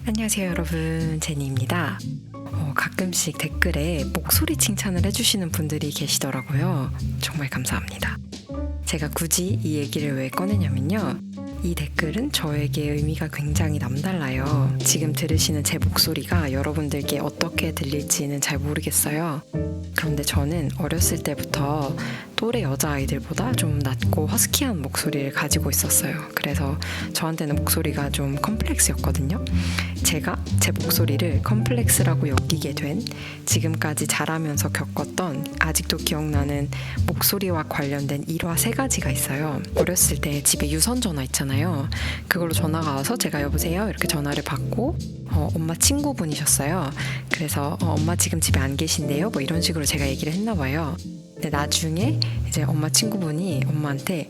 안녕하세요 여러분, 제니입니다. 가끔씩 댓글에 목소리 칭찬을 해주시는 분들이 계시더라고요. 정말 감사합니다. 제가 굳이 이 얘기를 왜 꺼내냐면요, 이 댓글은 저에게 의미가 굉장히 남달라요. 지금 들으시는 제 목소리가 여러분들께 어떻게 들릴지는 잘 모르겠어요. 그런데 저는 어렸을 때부터 또래 여자아이들보다 좀 낮고 허스키한 목소리를 가지고 있었어요. 그래서 저한테는 목소리가 좀 컴플렉스였거든요. 제가 제 목소리를 컴플렉스라고 여기게 된, 지금까지 자라면서 겪었던, 아직도 기억나는 목소리와 관련된 일화 3가지가 있어요. 어렸을 때 집에 유선전화 있잖아요. 그걸로 전화가 와서 제가 여보세요? 이렇게 전화를 받고 엄마 친구분이셨어요. 그래서 엄마 지금 집에 안 계신데요? 뭐 이런 식으로 제가 얘기를 했나 봐요. 근데 나중에 이제 엄마 친구분이 엄마한테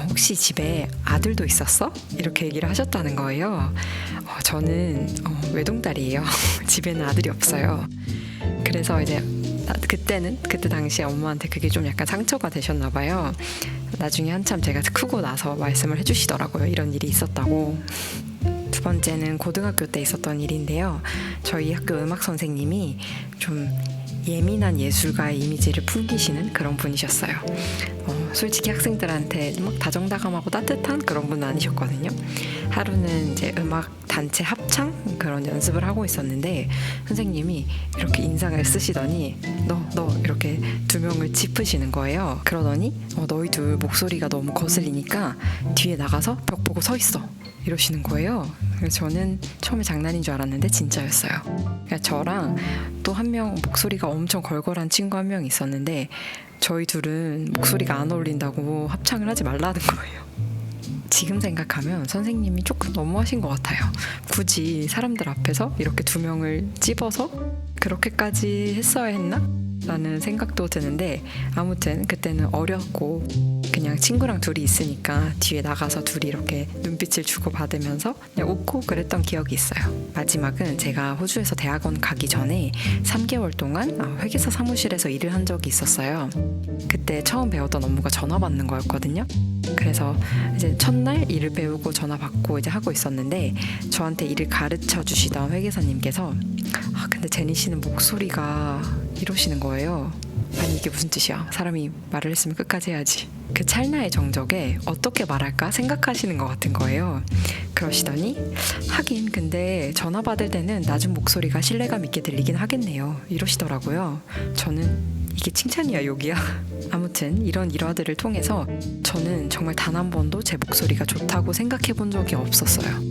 혹시 집에 아들도 있었어? 이렇게 얘기를 하셨다는 거예요. 저는 외동딸이에요. 집에는 아들이 없어요. 그래서 이제 그때 당시에 엄마한테 그게 좀 약간 상처가 되셨나 봐요. 나중에 한참 제가 크고 나서 말씀을 해주시더라고요. 이런 일이 있었다고. 두 번째는 고등학교 때 있었던 일인데요. 저희 학교 음악 선생님이 좀 예민한 예술가의 이미지를 풍기시는 그런 분이셨어요. 솔직히 학생들한테 막 다정다감하고 따뜻한 그런 분은 아니셨거든요. 하루는 이제 음악 단체 합창 그런 연습을 하고 있었는데 선생님이 이렇게 인상을 쓰시더니 너 이렇게 2명을 짚으시는 거예요. 그러더니 너희 둘 목소리가 너무 거슬리니까 뒤에 나가서 벽 보고 서 있어 이러시는 거예요. 그래서 저는 처음에 장난인 줄 알았는데 진짜였어요. 그러니까 저랑 또 한 명 목소리가 엄청 걸걸한 친구 한 명 있었는데 저희 둘은 목소리가 안 어울린다고 합창을 하지 말라는 거예요. 지금 생각하면 선생님이 조금 너무하신 것 같아요. 굳이 사람들 앞에서 이렇게 2명을 찝어서 그렇게까지 했어야 했나? 라는 생각도 드는데, 아무튼 그때는 어렸고 그냥 친구랑 둘이 있으니까 뒤에 나가서 둘이 이렇게 눈빛을 주고받으면서 그냥 웃고 그랬던 기억이 있어요. 마지막은 제가 호주에서 대학원 가기 전에 3개월 동안 회계사 사무실에서 일을 한 적이 있었어요. 그때 처음 배웠던 업무가 전화 받는 거였거든요. 그래서 이제 첫날 일을 배우고 전화 받고 이제 하고 있었는데, 저한테 일을 가르쳐 주시던 회계사님께서 근데 제니 씨는 목소리가 이러시는 거예요. 아니 이게 무슨 뜻이야? 사람이 말을 했으면 끝까지 해야지. 그 찰나의 정적에 어떻게 말할까 생각하시는 것 같은 거예요. 그러시더니 하긴 근데 전화 받을 때는 낮은 목소리가 신뢰감 있게 들리긴 하겠네요 이러시더라고요. 저는 이게 칭찬이야 욕이야? 아무튼 이런 일화들을 통해서 저는 정말 단 한 번도 제 목소리가 좋다고 생각해 본 적이 없었어요.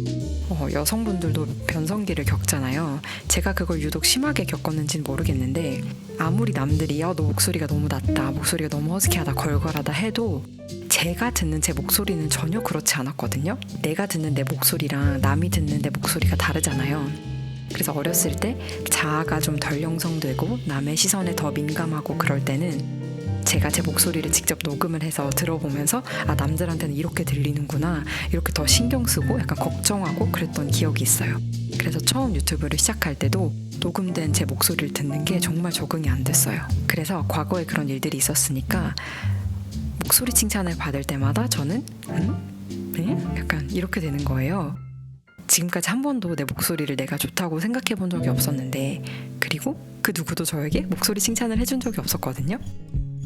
여성분들도 변성기를 겪잖아요. 제가 그걸 유독 심하게 겪었는지는 모르겠는데, 아무리 남들이 너 목소리가 너무 낮다, 목소리가 너무 허스키하다, 걸걸하다 해도 제가 듣는 제 목소리는 전혀 그렇지 않았거든요. 내가 듣는 내 목소리랑 남이 듣는 내 목소리가 다르잖아요. 그래서 어렸을 때 자아가 좀 덜 형성되고 남의 시선에 더 민감하고 그럴 때는 제가 제 목소리를 직접 녹음을 해서 들어보면서 남들한테는 이렇게 들리는구나, 이렇게 더 신경 쓰고 약간 걱정하고 그랬던 기억이 있어요. 그래서 처음 유튜브를 시작할 때도 녹음된 제 목소리를 듣는 게 정말 적응이 안 됐어요. 그래서 과거에 그런 일들이 있었으니까 목소리 칭찬을 받을 때마다 저는 약간 이렇게 되는 거예요. 지금까지 한 번도 내 목소리를 내가 좋다고 생각해 본 적이 없었는데, 그리고 그 누구도 저에게 목소리 칭찬을 해준 적이 없었거든요.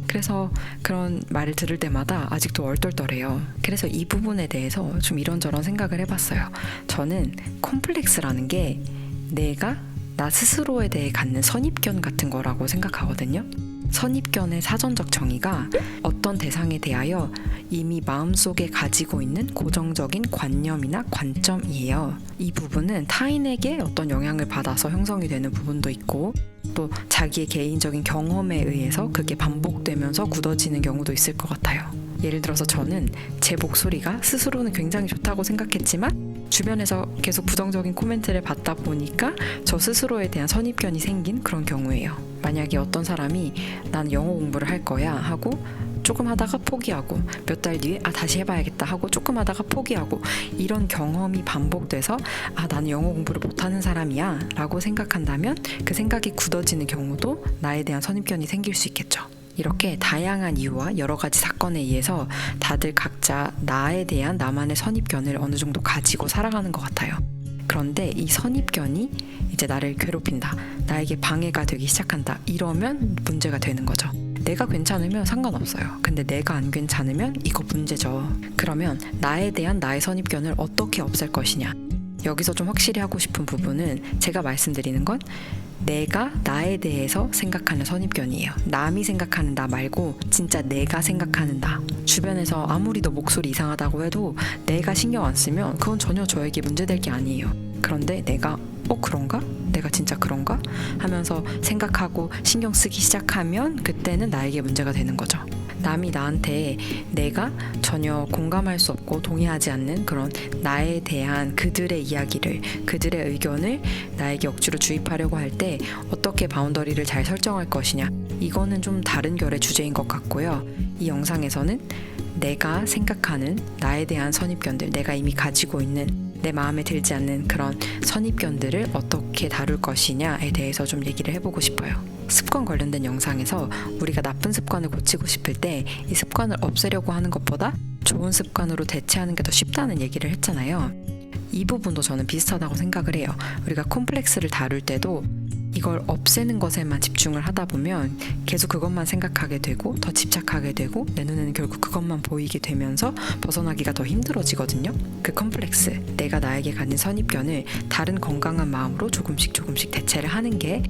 그래서 그런 말을 들을 때마다 아직도 얼떨떨해요. 그래서 이 부분에 대해서 좀 이런저런 생각을 해봤어요. 저는 콤플렉스라는 게 내가 나 스스로에 대해 갖는 선입견 같은 거라고 생각하거든요. 선입견의 사전적 정의가 어떤 대상에 대하여 이미 마음속에 가지고 있는 고정적인 관념이나 관점이에요. 이 부분은 타인에게 어떤 영향을 받아서 형성이 되는 부분도 있고, 또 자기의 개인적인 경험에 의해서 그게 반복되면서 굳어지는 경우도 있을 것 같아요. 예를 들어서 저는 제 목소리가 스스로는 굉장히 좋다고 생각했지만 주변에서 계속 부정적인 코멘트를 받다 보니까 저 스스로에 대한 선입견이 생긴 그런 경우예요. 만약에 어떤 사람이 나는 영어 공부를 할 거야 하고 조금 하다가 포기하고 몇 달 뒤에 다시 해봐야겠다 하고 조금 하다가 포기하고, 이런 경험이 반복돼서 나는 영어 공부를 못하는 사람이야 라고 생각한다면 그 생각이 굳어지는 경우도 나에 대한 선입견이 생길 수 있겠죠. 이렇게 다양한 이유와 여러 가지 사건에 의해서 다들 각자 나에 대한 나만의 선입견을 어느 정도 가지고 살아가는 것 같아요. 그런데 이 선입견이 이제 나를 괴롭힌다, 나에게 방해가 되기 시작한다, 이러면 문제가 되는 거죠. 내가 괜찮으면 상관없어요. 근데 내가 안 괜찮으면 이거 문제죠. 그러면 나에 대한 나의 선입견을 어떻게 없앨 것이냐. 여기서 좀 확실히 하고 싶은 부분은 제가 말씀드리는 건 내가 나에 대해서 생각하는 선입견이에요. 남이 생각하는 나 말고 진짜 내가 생각하는 나. 주변에서 아무리 너 목소리 이상하다고 해도 내가 신경 안 쓰면 그건 전혀 저에게 문제될 게 아니에요. 그런데 내가 그런가? 내가 진짜 그런가? 하면서 생각하고 신경 쓰기 시작하면 그때는 나에게 문제가 되는 거죠. 남이 나한테 내가 전혀 공감할 수 없고 동의하지 않는 그런 나에 대한 그들의 이야기를, 그들의 의견을 나에게 억지로 주입하려고 할 때 어떻게 바운더리를 잘 설정할 것이냐, 이거는 좀 다른 결의 주제인 것 같고요. 이 영상에서는 내가 생각하는 나에 대한 선입견들, 내가 이미 가지고 있는 내 마음에 들지 않는 그런 선입견들을 어떻게 다룰 것이냐에 대해서 좀 얘기를 해보고 싶어요. 습관 관련된 영상에서 우리가 나쁜 습관을 고치고 싶을 때 이 습관을 없애려고 하는 것보다 좋은 습관으로 대체하는 게 더 쉽다는 얘기를 했잖아요. 이 부분도 저는 비슷하다고 생각을 해요. 우리가 콤플렉스를 다룰 때도 이걸 없애는 것에만 집중을 하다 보면 계속 그것만 생각하게 되고 더 집착하게 되고 내 눈에는 결국 그것만 보이게 되면서 벗어나기가 더 힘들어지거든요. 그 컴플렉스, 내가 나에게 가진 선입견을 다른 건강한 마음으로 조금씩 대체를 하는 게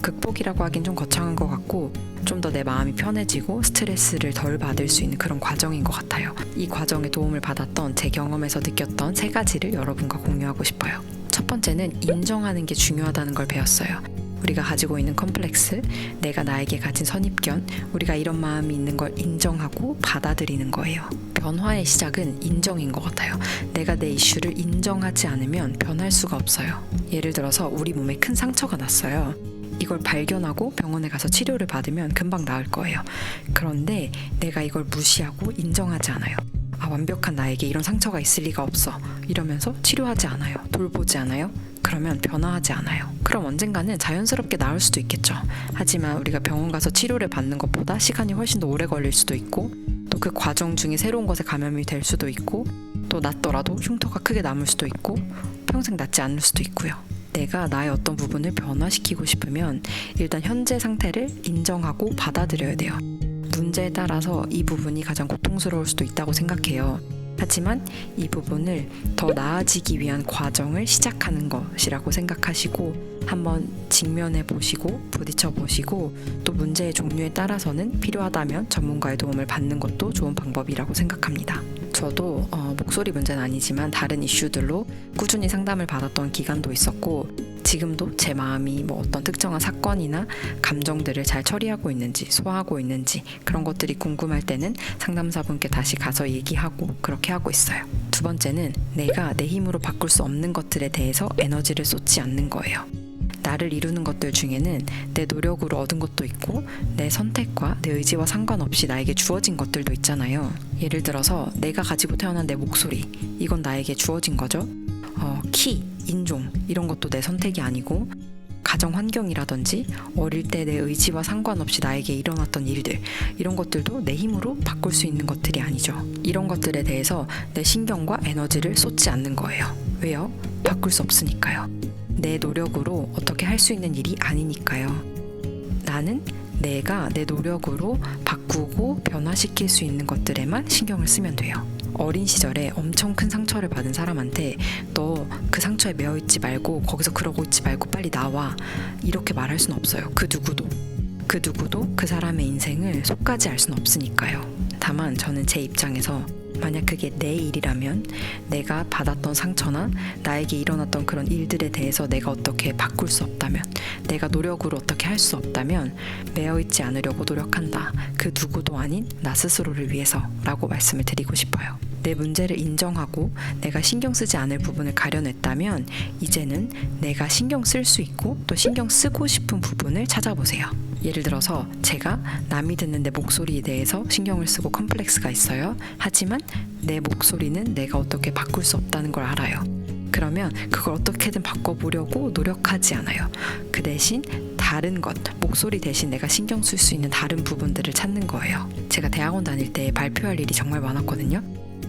극복이라고 하긴 좀 거창한 것 같고 좀 더 내 마음이 편해지고 스트레스를 덜 받을 수 있는 그런 과정인 것 같아요. 이 과정에 도움을 받았던 제 경험에서 느꼈던 3가지를 여러분과 공유하고 싶어요. 첫 번째는 인정하는 게 중요하다는 걸 배웠어요. 우리가 가지고 있는 컴플렉스, 내가 나에게 가진 선입견, 우리가 이런 마음이 있는 걸 인정하고 받아들이는 거예요. 변화의 시작은 인정인 것 같아요. 내가 내 이슈를 인정하지 않으면 변할 수가 없어요. 예를 들어서 우리 몸에 큰 상처가 났어요. 이걸 발견하고 병원에 가서 치료를 받으면 금방 나을 거예요. 그런데 내가 이걸 무시하고 인정하지 않아요. 완벽한 나에게 이런 상처가 있을 리가 없어, 이러면서 치료하지 않아요. 돌보지 않아요. 그러면 변화하지 않아요. 그럼 언젠가는 자연스럽게 나을 수도 있겠죠. 하지만 우리가 병원 가서 치료를 받는 것보다 시간이 훨씬 더 오래 걸릴 수도 있고, 또 그 과정 중에 새로운 것에 감염이 될 수도 있고, 또 낫더라도 흉터가 크게 남을 수도 있고 평생 낫지 않을 수도 있고요. 내가 나의 어떤 부분을 변화시키고 싶으면 일단 현재 상태를 인정하고 받아들여야 돼요. 문제에 따라서 이 부분이 가장 고통스러울 수도 있다고 생각해요. 하지만 이 부분을 더 나아지기 위한 과정을 시작하는 것이라고 생각하시고 한번 직면해 보시고 부딪혀 보시고 또 문제의 종류에 따라서는 필요하다면 전문가의 도움을 받는 것도 좋은 방법이라고 생각합니다. 저도 목소리 문제는 아니지만 다른 이슈들로 꾸준히 상담을 받았던 기간도 있었고 지금도 제 마음이 어떤 특정한 사건이나 감정들을 잘 처리하고 있는지 소화하고 있는지 그런 것들이 궁금할 때는 상담사분께 다시 가서 얘기하고 그렇게 하고 있어요. 두 번째는 내가 내 힘으로 바꿀 수 없는 것들에 대해서 에너지를 쏟지 않는 거예요. 나를 이루는 것들 중에는 내 노력으로 얻은 것도 있고 내 선택과 내 의지와 상관없이 나에게 주어진 것들도 있잖아요. 예를 들어서 내가 가지고 태어난 내 목소리, 이건 나에게 주어진 거죠. 키, 인종 이런 것도 내 선택이 아니고 가정 환경이라든지 어릴 때 내 의지와 상관없이 나에게 일어났던 일들, 이런 것들도 내 힘으로 바꿀 수 있는 것들이 아니죠. 이런 것들에 대해서 내 신경과 에너지를 쏟지 않는 거예요. 왜요? 바꿀 수 없으니까요. 내 노력으로 어떻게 할 수 있는 일이 아니니까요. 나는 내가 내 노력으로 바꾸고 변화시킬 수 있는 것들에만 신경을 쓰면 돼요. 어린 시절에 엄청 큰 상처를 받은 사람한테 너 그 상처에 매어있지 말고 거기서 그러고 있지 말고 빨리 나와, 이렇게 말할 수는 없어요. 그 누구도 그 사람의 인생을 속까지 알 수는 없으니까요. 다만 저는 제 입장에서 만약 그게 내 일이라면 내가 받았던 상처나 나에게 일어났던 그런 일들에 대해서 내가 어떻게 바꿀 수 없다면, 내가 노력으로 어떻게 할 수 없다면 매어있지 않으려고 노력한다. 그 누구도 아닌 나 스스로를 위해서라고 말씀을 드리고 싶어요. 내 문제를 인정하고 내가 신경 쓰지 않을 부분을 가려냈다면 이제는 내가 신경 쓸 수 있고 또 신경 쓰고 싶은 부분을 찾아보세요. 예를 들어서 제가 남이 듣는 내 목소리에 대해서 신경을 쓰고 컴플렉스가 있어요. 하지만 내 목소리는 내가 어떻게 바꿀 수 없다는 걸 알아요. 그러면 그걸 어떻게든 바꿔보려고 노력하지 않아요. 그 대신 다른 것, 목소리 대신 내가 신경 쓸 수 있는 다른 부분들을 찾는 거예요. 제가 대학원 다닐 때 발표할 일이 정말 많았거든요.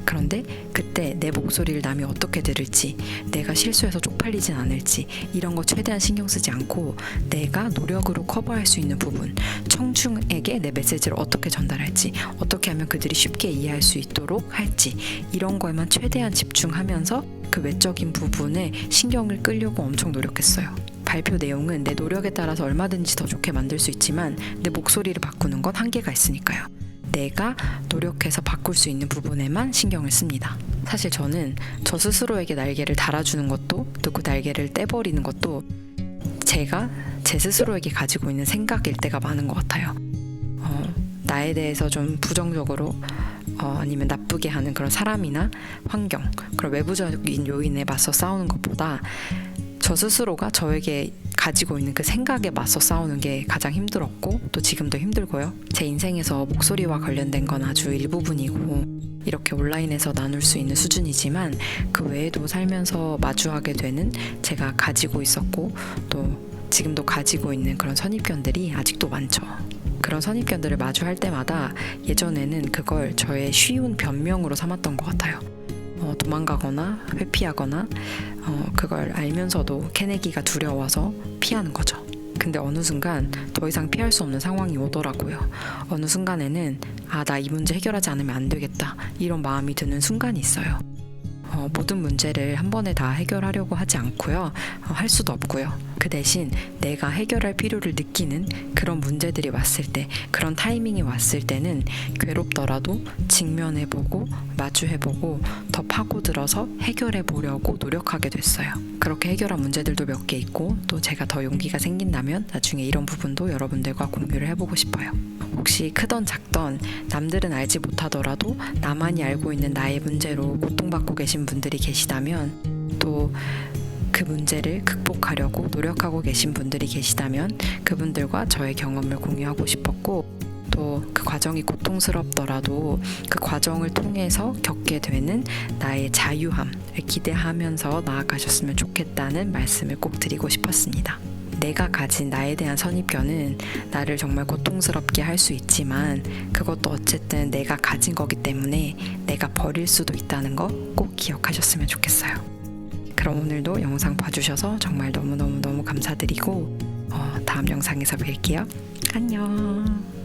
그런데 그때 내 목소리를 남이 어떻게 들을지, 내가 실수해서 쪽팔리진 않을지 이런 거 최대한 신경 쓰지 않고 내가 노력으로 커버할 수 있는 부분, 청중에게 내 메시지를 어떻게 전달할지, 어떻게 하면 그들이 쉽게 이해할 수 있도록 할지, 이런 거에만 최대한 집중하면서 그 외적인 부분에 신경을 끌려고 엄청 노력했어요. 발표 내용은 내 노력에 따라서 얼마든지 더 좋게 만들 수 있지만 내 목소리를 바꾸는 건 한계가 있으니까요. 내가 노력해서 바꿀 수 있는 부분에만 신경을 씁니다. 사실 저는 저 스스로에게 날개를 달아주는 것도, 또 그 날개를 떼버리는 것도 제가 제 스스로에게 가지고 있는 생각일 때가 많은 것 같아요. 나에 대해서 좀 부정적으로 아니면 나쁘게 하는 그런 사람이나 환경, 그런 외부적인 요인에 맞서 싸우는 것보다 저 스스로가 저에게 가지고 있는 그 생각에 맞서 싸우는 게 가장 힘들었고, 또 지금도 힘들고요. 제 인생에서 목소리와 관련된 건 아주 일부분이고 이렇게 온라인에서 나눌 수 있는 수준이지만, 그 외에도 살면서 마주하게 되는 제가 가지고 있었고 또 지금도 가지고 있는 그런 선입견들이 아직도 많죠. 그런 선입견들을 마주할 때마다 예전에는 그걸 저의 쉬운 변명으로 삼았던 것 같아요. 도망가거나 회피하거나 그걸 알면서도 캐내기가 두려워서 피하는 거죠. 근데 어느 순간 더 이상 피할 수 없는 상황이 오더라고요. 어느 순간에는 나 이 문제 해결하지 않으면 안 되겠다, 이런 마음이 드는 순간이 있어요. 모든 문제를 한 번에 다 해결하려고 하지 않고요. 할 수도 없고요. 그 대신 내가 해결할 필요를 느끼는 그런 문제들이 왔을 때, 그런 타이밍이 왔을 때는 괴롭더라도 직면해보고 마주해보고 더 파고들어서 해결해보려고 노력하게 됐어요. 그렇게 해결한 문제들도 몇 개 있고, 또 제가 더 용기가 생긴다면 나중에 이런 부분도 여러분들과 공유를 해보고 싶어요. 혹시 크던 작던 남들은 알지 못하더라도 나만이 알고 있는 나의 문제로 고통받고 계신 분들이 계시다면, 또 그 문제를 극복하려고 노력하고 계신 분들이 계시다면 그분들과 저의 경험을 공유하고 싶었고, 또 그 과정이 고통스럽더라도 그 과정을 통해서 겪게 되는 나의 자유함을 기대하면서 나아가셨으면 좋겠다는 말씀을 꼭 드리고 싶었습니다. 내가 가진 나에 대한 선입견은 나를 정말 고통스럽게 할 수 있지만, 그것도 어쨌든 내가 가진 거기 때문에 내가 버릴 수도 있다는 거 꼭 기억하셨으면 좋겠어요. 그럼 오늘도 영상 봐주셔서 정말 너무너무 감사드리고 다음 영상에서 뵐게요. 안녕.